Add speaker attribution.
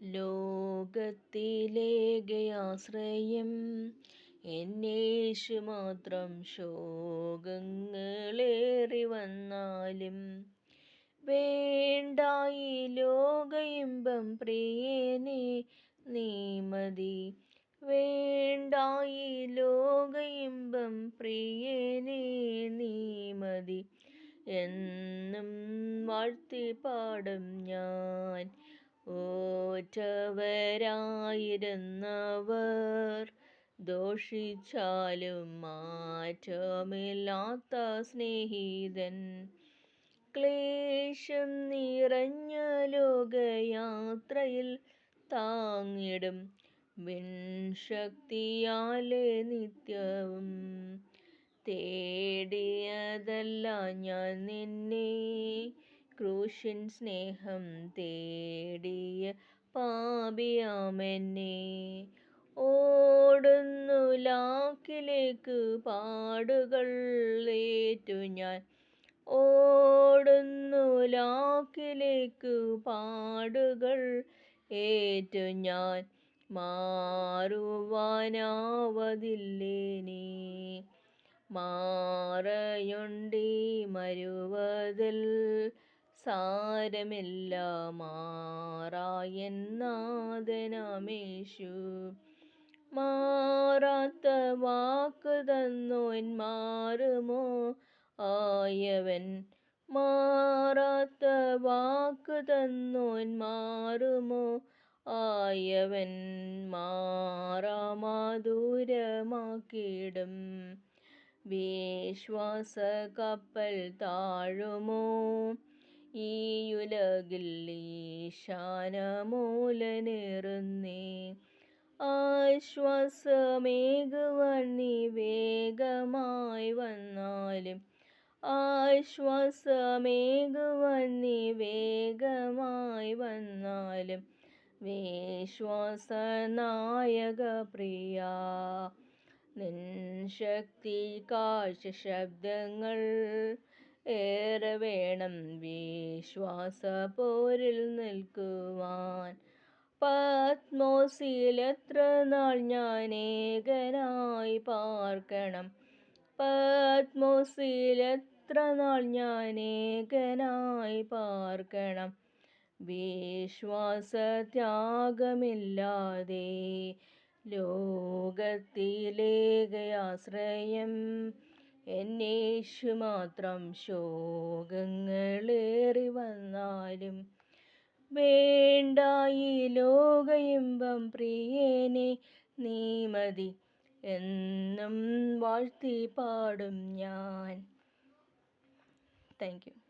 Speaker 1: ലോകത്തിലേകയാശ്രയം എന്നേശു മാത്രം. ശോകങ്ങളേറി വന്നാലും വേണ്ടായി ലോക ഇമ്പം പ്രിയനേ നീ മതി. വേണ്ടായി ലോക ഇമ്പം പ്രിയനേ നീ മതി. എന്നും വാഴ്ത്തി പാടും ഞാൻ. ഓറ്റവരായിരുന്നവർ ദോഷിച്ചാലും മാറ്റമില്ലാത്ത സ്നേഹിതൻ. ക്ലേശം നിറഞ്ഞ ലോകയാത്രയിൽ താങ്ങിടും വിൻശക്തിയാലെ നിത്യവും. തേടിയതല്ല ഞാൻ നിന്നെ, ക്രൂശിൻ സ്നേഹം തേടിയ പാപിയാമെന്നെ. ഓടുന്നു ലാക്കിലേക്ക് പാടുകൾ ഏറ്റു ഞാൻ. ഓടുന്നു ലാക്കിലേക്ക് പാടുകൾ ഏറ്റു ഞാൻ. മാറുവാനാവതില്ലേനീ മാറയൊണ്ടി മരുവതിൽ. സാരമില്ല മാറായെൻ നാഥനാമേശു. മാറാത്ത വാക്ക് തന്നോൻ മാറുമോ ആയവൻ. മാറാത്ത വാക്ക് തന്നോൻ മാറുമോ ആയവൻ. മാറാമധുരമാക്കിടും വിശ്വാസ കപ്പൽ താഴുമോ ഈയുലകിൽ ഈശാനമൂലനേറുന്നേ. ആശ്വാസമേകുവാൻ നീ വേഗമായി വന്നാലും. ആശ്വാസമേകുവാൻ നീ വേഗമായി വന്നാലും. വിശ്വാസനായക പ്രിയാ, നിൻ ശക്തി കാഴ്ച ശബ്ദങ്ങൾ ഏറെ വേണം വിശ്വാസപോരിൽ നിൽക്കുവാൻ. പത്മോസിൽ എത്ര നാൾ ഞാൻ ഏകനായി പാർക്കണം. പത്മോസിൽ എത്ര നാൾ ഞാൻ ഏകനായി പാർക്കണം. വിശ്വാസത്യാഗമില്ലാതെ ലോകത്തിലേകയാശ്രയം എന്നേശു മാത്രം. ശോകങ്ങളേറി വന്നാലും വേണ്ടായി ലോക ഇമ്പം പ്രിയനേ നീ മതി. എന്നും വാഴ്ത്തി പാടും ഞാൻ. Thank you.